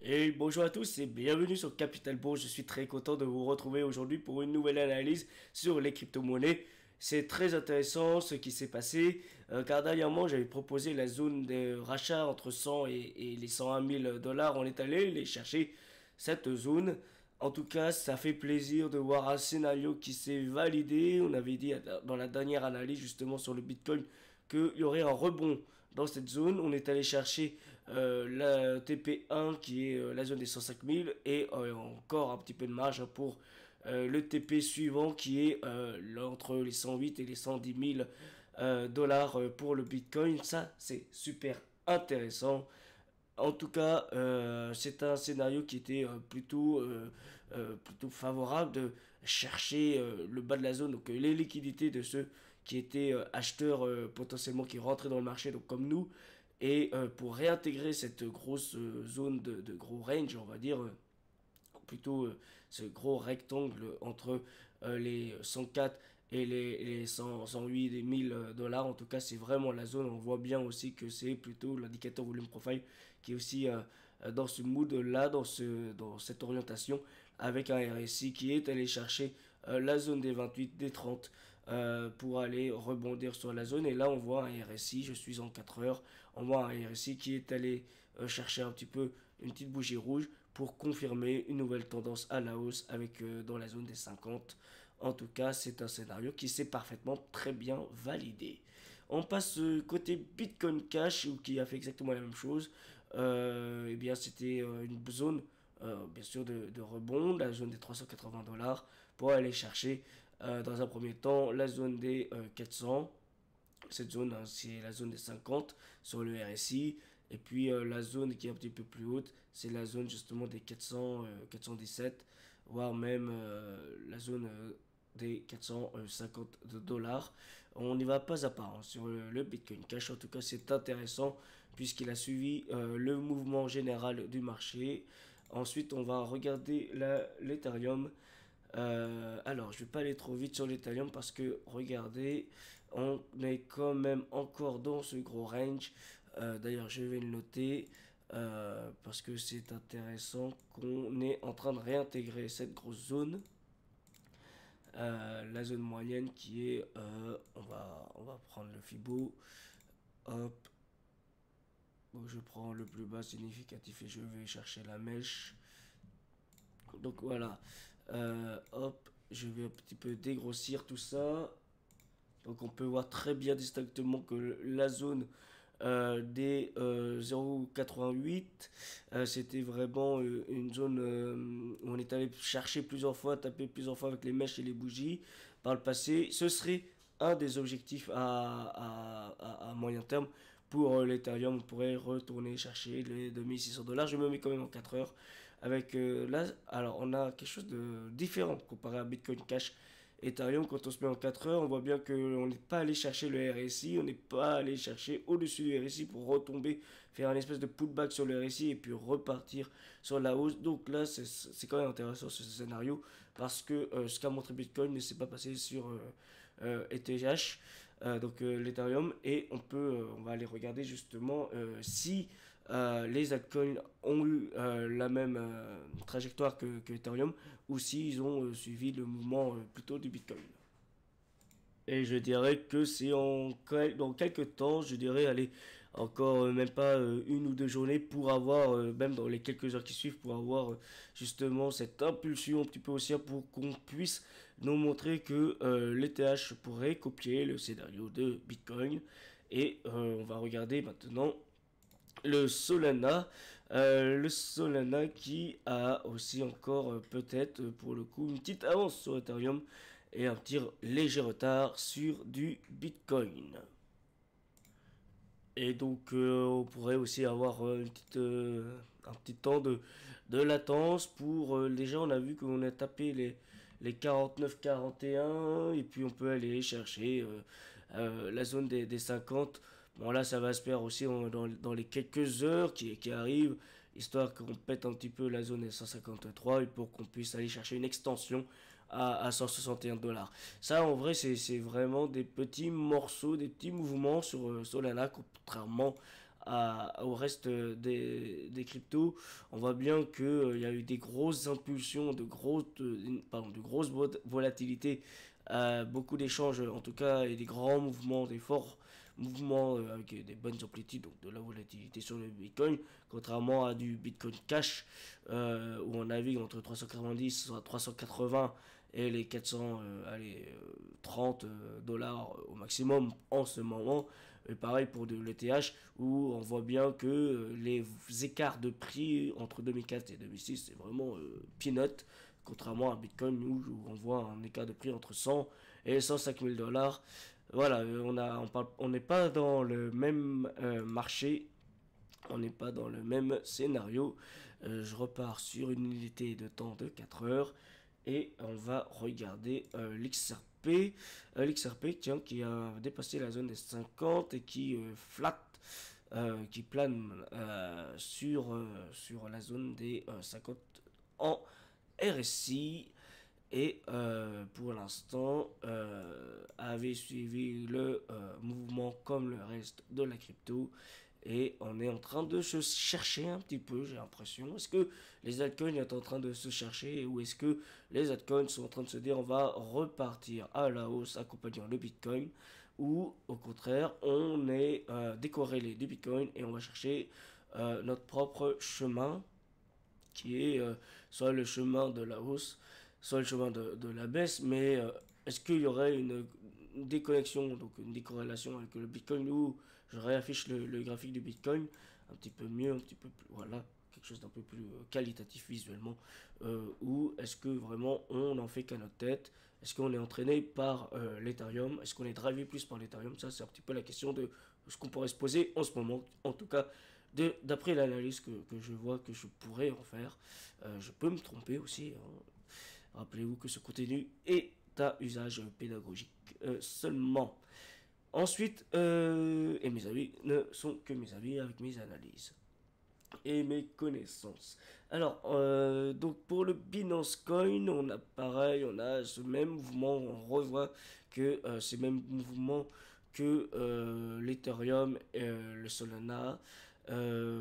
Et bonjour à tous et bienvenue sur Capital Bourse. Je suis très content de vous retrouver aujourd'hui pour une nouvelle analyse sur les crypto-monnaies. C'est très intéressant ce qui s'est passé car dernièrement j'avais proposé la zone de rachat entre 100 et les 101 000 dollars. On est allé les chercher cette zone. En tout cas, ça fait plaisir de voir un scénario qui s'est validé. On avait dit dans la dernière analyse justement sur le Bitcoin qu'il y aurait un rebond dans cette zone. On est allé chercher la TP1 qui est la zone des 105 000 et encore un petit peu de marge pour le TP suivant qui est entre les 108 et les 110 000 dollars pour le Bitcoin. Ça, c'est super intéressant. En tout cas, c'est un scénario qui était plutôt favorable de chercher le bas de la zone, donc les liquidités de ceux qui étaient acheteurs potentiellement qui rentraient dans le marché, donc comme nous, et pour réintégrer cette grosse zone de gros range, on va dire, plutôt ce gros rectangle entre les 104 et les 100, 108 et 1000 dollars. En tout cas, c'est vraiment la zone. On voit bien aussi que c'est plutôt l'indicateur volume profile qui est aussi dans ce mood là, dans cette orientation, avec un RSI qui est allé chercher la zone des 28, des 30 pour aller rebondir sur la zone. Et là, on voit un RSI, je suis en 4 heures, on voit un RSI qui est allé chercher un petit peu une petite bougie rouge pour confirmer une nouvelle tendance à la hausse avec dans la zone des 50. En tout cas, c'est un scénario qui s'est parfaitement très bien validé. On passe côté Bitcoin Cash qui a fait exactement la même chose. Eh bien, c'était une zone bien sûr de rebond, la zone des 380 dollars pour aller chercher dans un premier temps la zone des 400. Cette zone, hein, c'est la zone des 50 sur le RSI. Et puis la zone qui est un petit peu plus haute, c'est la zone justement des 400, 417, voire même la zone des 450 dollars. On n'y va pas à pas hein, sur le Bitcoin Cash. En tout cas, c'est intéressant puisqu'il a suivi le mouvement général du marché. Ensuite, on va regarder l'Ethereum. Alors, je vais pas aller trop vite sur l'Ethereum parce que, regardez, on est quand même encore dans ce gros range. D'ailleurs, je vais le noter parce que c'est intéressant qu'on est en train de réintégrer cette grosse zone. La zone moyenne qui est, on va prendre le Fibo. Hop, donc je prends le plus bas significatif et je vais chercher la mèche. Donc voilà, hop, je vais un petit peu dégrossir tout ça. Donc on peut voir très bien distinctement que la zone des 0,88 c'était vraiment une zone où on est allé chercher plusieurs fois, taper plusieurs fois avec les mèches et les bougies par le passé. Ce serait un des objectifs à moyen terme pour l'Ethereum. On pourrait retourner chercher les 2600 dollars. Je me mets quand même en 4 heures avec là. Alors on a quelque chose de différent comparé à Bitcoin Cash. Ethereum, quand on se met en 4 heures, on voit bien qu'on n'est pas allé chercher le RSI, on n'est pas allé chercher au-dessus du RSI pour retomber, faire un espèce de pullback sur le RSI et puis repartir sur la hausse. Donc là, c'est quand même intéressant ce scénario parce que ce qu'a montré Bitcoin ne s'est pas passé sur ETH, donc l'Ethereum, et on va aller regarder justement si les altcoins ont eu la même trajectoire que Ethereum ou s'ils ont suivi le mouvement plutôt du Bitcoin. Et je dirais que c'est dans quelques temps, je dirais, allez, encore même pas une ou deux journées pour avoir, même dans les quelques heures qui suivent, pour avoir justement cette impulsion un petit peu haussière pour qu'on puisse nous montrer que l'ETH pourrait copier le scénario de Bitcoin. Et on va regarder maintenant le Solana qui a aussi encore peut-être pour le coup une petite avance sur Ethereum et un petit léger retard sur du Bitcoin. Et donc on pourrait aussi avoir un petit temps de latence pour déjà on a vu qu'on a tapé les 49-41 et puis on peut aller chercher la zone des 50. Bon là ça va se faire aussi dans les quelques heures qui arrivent, histoire qu'on pète un petit peu la zone des 153 et pour qu'on puisse aller chercher une extension à 161 dollars. Ça en vrai c'est vraiment des petits morceaux, des petits mouvements sur Solana, contrairement au reste des cryptos, on voit bien qu'il y a eu des grosses impulsions, de grosses volatilités, beaucoup d'échanges en tout cas, et des grands mouvements, des forts mouvements avec des bonnes amplitudes, donc de la volatilité sur le Bitcoin, contrairement à du Bitcoin Cash où on navigue entre 390 à 380 et les 430 dollars au maximum en ce moment. Et pareil pour de l'ETH où on voit bien que les écarts de prix entre 2004 et 2006 c'est vraiment peanut, contrairement à Bitcoin où on voit un écart de prix entre 100 et 105 000 dollars. Voilà, on n'est pas dans le même marché, on n'est pas dans le même scénario. Je repars sur une unité de temps de 4 heures et on va regarder l'XRP. L'XRP, tiens, qui a dépassé la zone des 50 et qui flatte, qui plane sur la zone des 50 en RSI. Et pour l'instant, avait suivi le mouvement comme le reste de la crypto. Et on est en train de se chercher un petit peu, j'ai l'impression. Est-ce que les altcoins sont en train de se chercher ou est-ce que les altcoins sont en train de se dire on va repartir à la hausse accompagnant le Bitcoin ou au contraire on est décorrélé du Bitcoin et on va chercher notre propre chemin qui est soit le chemin de la hausse, soit le chemin de la baisse, mais est-ce qu'il y aurait une déconnexion, donc une décorrélation avec le Bitcoin où je réaffiche le graphique du Bitcoin un petit peu mieux, un petit peu plus, voilà, quelque chose d'un peu plus qualitatif visuellement, ou est-ce que vraiment on en fait qu'à notre tête, est-ce qu'on est entraîné par l'Ethereum, est-ce qu'on est drivé plus par l'Ethereum, ça c'est un petit peu la question de ce qu'on pourrait se poser en ce moment, en tout cas d'après l'analyse que je vois que je pourrais en faire. Je peux me tromper aussi, hein. Rappelez-vous que ce contenu est à usage pédagogique seulement. Ensuite, et mes avis ne sont que mes avis avec mes analyses et mes connaissances. Alors, donc pour le Binance Coin, on a pareil, on a ce même mouvement, on revoit que ces mêmes mouvements que l'Ethereum et le Solana,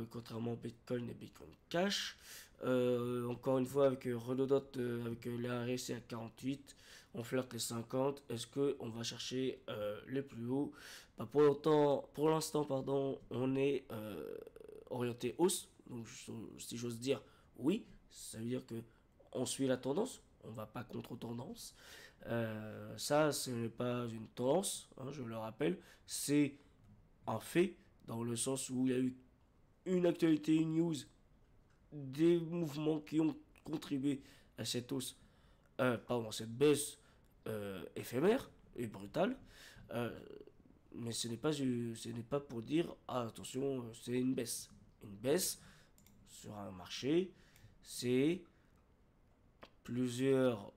contrairement au Bitcoin et Bitcoin Cash. Encore une fois, avec Redodot, avec les RSI à 48, on flirte les 50. Est-ce qu'on va chercher les plus hauts? Bah, pour l'instant, pardon, on est orienté hausse. Donc, si j'ose dire, oui, ça veut dire que on suit la tendance. On va pas contre tendance. Ça, ce n'est pas une tendance, hein, je le rappelle. C'est un fait, dans le sens où il y a eu une actualité, une news, des mouvements qui ont contribué à cette hausse, pardon, cette baisse éphémère et brutale. Euh, mais ce n'est pas pour dire ah, attention, c'est une baisse. Une baisse sur un marché, c'est plusieurs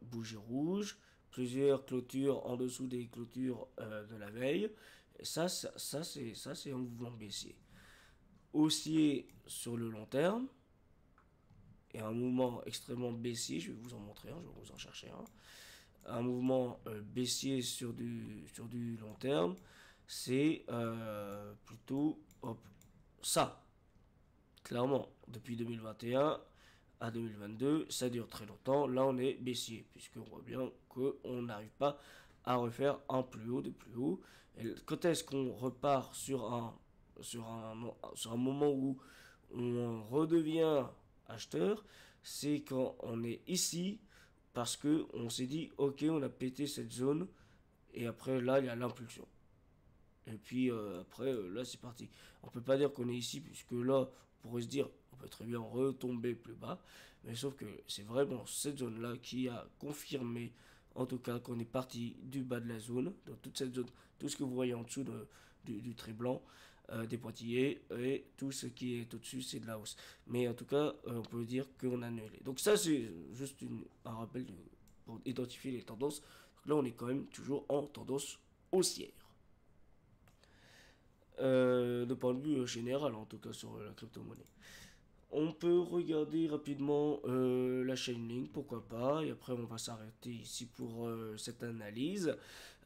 bougies rouges, plusieurs clôtures en dessous des clôtures de la veille. Et c'est un mouvement baissier. Haussier sur le long terme, et un mouvement extrêmement baissier, je vais vous en montrer un, je vais vous en chercher un mouvement baissier sur du long terme, c'est plutôt hop, ça. Clairement, depuis 2021 à 2022, ça dure très longtemps. Là, on est baissier, puisqu'on voit bien qu'on n'arrive pas à refaire un plus haut de plus haut. Et quand est-ce qu'on repart sur un moment où on redevient acheteur? C'est quand on est ici, parce que on s'est dit, ok, on a pété cette zone, et après, là, il y a l'impulsion. Et puis après, là, c'est parti. On peut pas dire qu'on est ici, puisque là, on pourrait se dire, on peut très bien retomber plus bas. Mais sauf que c'est vraiment cette zone-là qui a confirmé, en tout cas, qu'on est parti du bas de la zone. Donc toute cette zone, tout ce que vous voyez en dessous du trait blanc, des pointillés, et tout ce qui est au-dessus, c'est de la hausse. Mais en tout cas, on peut dire qu'on a annulé. Donc ça, c'est juste un rappel pour identifier les tendances. Donc là, on est quand même toujours en tendance haussière. De point de vue général, en tout cas sur la crypto-monnaie. On peut regarder rapidement la Chainlink, pourquoi pas, et après on va s'arrêter ici pour cette analyse.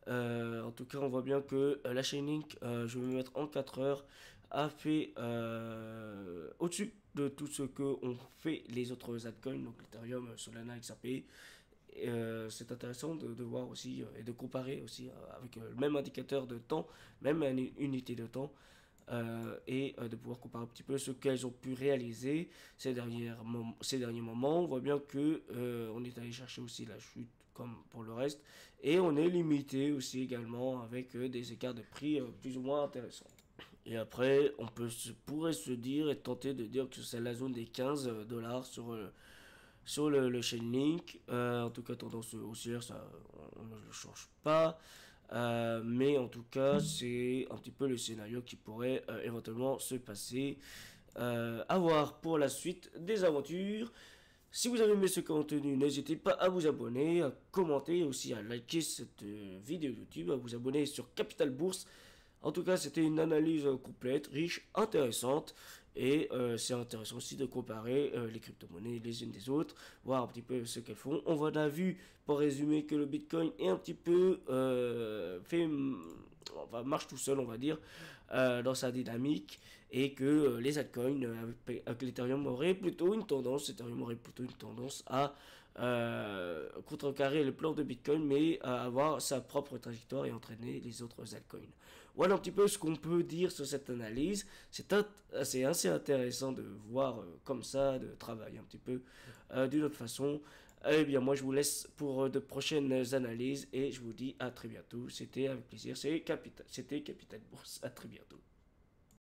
En tout cas, on voit bien que la Chainlink, je vais me mettre en 4 heures, a fait au-dessus de tout ce que ont fait les autres altcoins, donc l'Ethereum, Solana, XRP. C'est intéressant de voir aussi et de comparer aussi avec le même indicateur de temps, même une unité de temps, de pouvoir comparer un petit peu ce qu'elles ont pu réaliser ces derniers moments. On voit bien que on est allé chercher aussi la chute comme pour le reste, et on est limité aussi également avec des écarts de prix plus ou moins intéressants. Et après, pourrait se dire et tenter de dire que c'est la zone des 15 dollars sur le Chainlink. En tout cas, tendance haussière, ça, on ne le change pas. Mais en tout cas, c'est un petit peu le scénario qui pourrait éventuellement se passer. À voir pour la suite des aventures. Si vous avez aimé ce contenu, n'hésitez pas à vous abonner, à commenter et aussi à liker cette vidéo YouTube, à vous abonner sur Capital Bourse. En tout cas, c'était une analyse complète, riche, intéressante. Et c'est intéressant aussi de comparer les crypto-monnaies les unes des autres, voir un petit peu ce qu'elles font. On a vu, pour résumer, que le Bitcoin est un petit peu marche tout seul, on va dire, dans sa dynamique, et que les altcoins avec l'Ethereum aurait plutôt une tendance, à contrecarrer le plan de Bitcoin, mais à avoir sa propre trajectoire et entraîner les autres altcoins. Voilà un petit peu ce qu'on peut dire sur cette analyse. C'est assez intéressant de voir comme ça, de travailler un petit peu d'une autre façon. Eh bien, moi, je vous laisse pour de prochaines analyses et je vous dis à très bientôt. C'était avec plaisir. C'était Capital Bourse. À très bientôt.